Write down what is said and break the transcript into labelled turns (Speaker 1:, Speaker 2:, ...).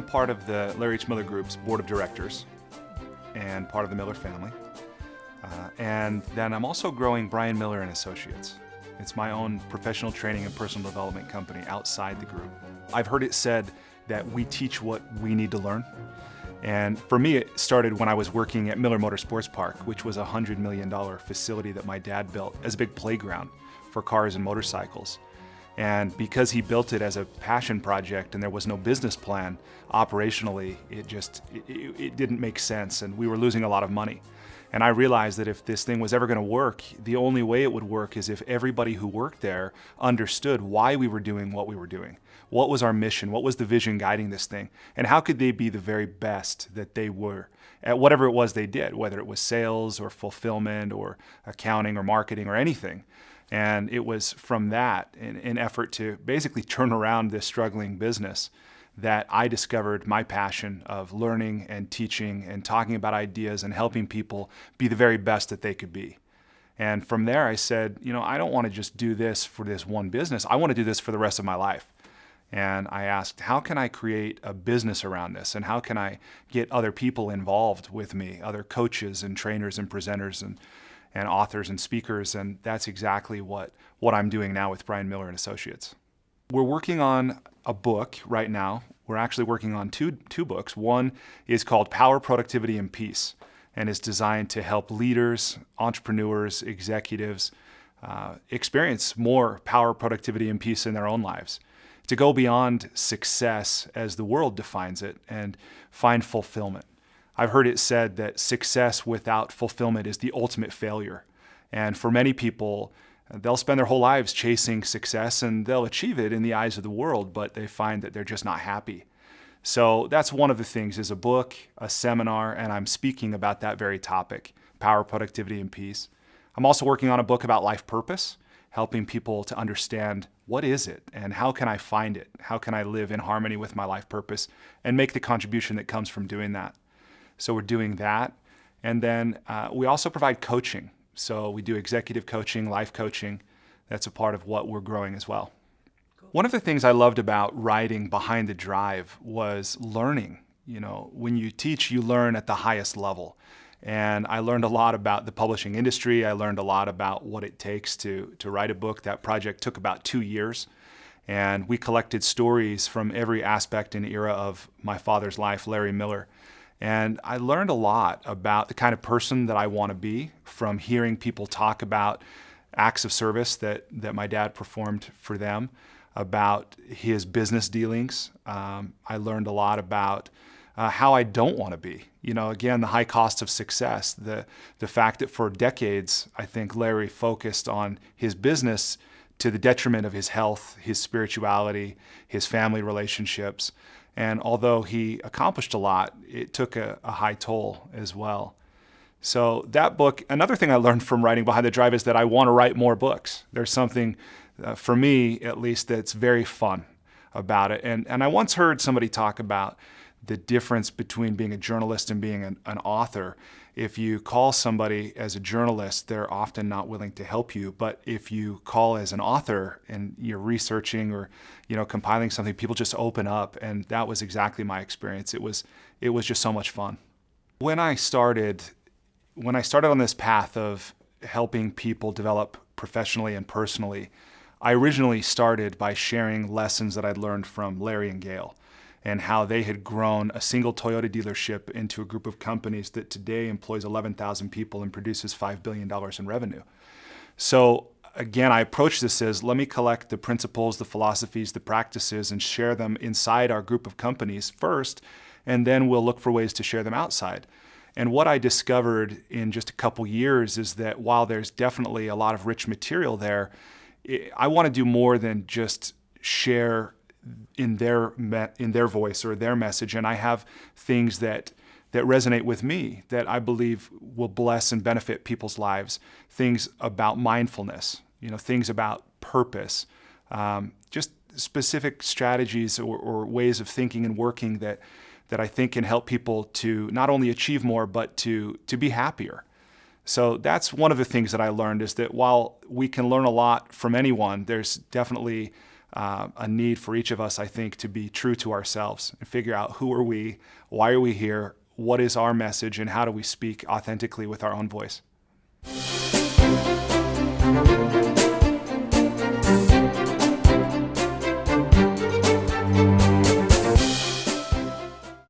Speaker 1: I'm part of the Larry H. Miller Group's board of directors and part of the Miller family. And then I'm also growing Bryan Miller and Associates. It's my own professional training and personal development company outside the group. I've heard it said that we teach what we need to learn. And for me, it started when I was working at Miller Motorsports Park, which was a $100 million facility that my dad built as a big playground for cars and motorcycles. And because he built it as a passion project and there was no business plan operationally, it didn't make sense and we were losing a lot of money. And I realized that if this thing was ever going to work, the only way it would work is if everybody who worked there understood why we were doing what we were doing. What was our mission? What was the vision guiding this thing? And how could they be the very best that they were at whatever it was they did, whether it was sales or fulfillment or accounting or marketing or anything. And it was from that, an effort to basically turn around this struggling business, that I discovered my passion of learning and teaching and talking about ideas and helping people be the very best that they could be. And from there I said, I don't want to just do this for this one business. I want to do this for the rest of my life. And I asked, how can I create a business around this? And how can I get other people involved with me, other coaches and trainers and presenters and authors and speakers? And that's exactly what I'm doing now with Bryan Miller and Associates. We're working on a book right now. We're actually working on two books. One is called Power, Productivity, and Peace, and is designed to help leaders, entrepreneurs, executives experience more power, productivity, and peace in their own lives, to go beyond success as the world defines it and find fulfillment. I've heard it said that success without fulfillment is the ultimate failure. And for many people, they'll spend their whole lives chasing success and they'll achieve it in the eyes of the world, but they find that they're just not happy. So that's one of the things, is a book, a seminar, and I'm speaking about that very topic, power, productivity, and peace. I'm also working on a book about life purpose, helping people to understand what is it and how can I find it? How can I live in harmony with my life purpose and make the contribution that comes from doing that? So we're doing that. And then we also provide coaching. So we do executive coaching, life coaching. That's a part of what we're growing as well. Cool. One of the things I loved about riding behind the drive was learning. When you teach, you learn at the highest level. And I learned a lot about the publishing industry. I learned a lot about what it takes to write a book. That project took about 2 years. And we collected stories from every aspect and era of my father's life, Larry Miller. And I learned a lot about the kind of person that I want to be from hearing people talk about acts of service that my dad performed for them, about his business dealings. I learned a lot about how I don't want to be. Again, the high cost of success, the fact that for decades, I think Larry focused on his business to the detriment of his health, his spirituality, his family relationships. And although he accomplished a lot, it took a high toll as well. So that book, another thing I learned from writing behind the drive is that I want to write more books. There's something, for me at least, that's very fun about it. And I once heard somebody talk about the difference between being a journalist and being an author. If you call somebody as a journalist, they're often not willing to help you. But if you call as an author and you're researching or compiling something, people just open up. And that was exactly my experience. It was just so much fun. When I started on this path of helping people develop professionally and personally, I originally started by sharing lessons that I'd learned from Larry and Gail, and how they had grown a single Toyota dealership into a group of companies that today employs 11,000 people and produces $5 billion in revenue. So again, I approach this as, let me collect the principles, the philosophies, the practices, and share them inside our group of companies first, and then we'll look for ways to share them outside. And what I discovered in just a couple years is that while there's definitely a lot of rich material there, I want to do more than just share in their voice or their message. And I have things that resonate with me that I believe will bless and benefit people's lives. Things about mindfulness, things about purpose, just specific strategies or ways of thinking and working that I think can help people to not only achieve more, but to be happier. So that's one of the things that I learned, is that while we can learn a lot from anyone, there's definitely a need for each of us, I think, to be true to ourselves and figure out who are we, why are we here, what is our message, and how do we speak authentically with our own voice.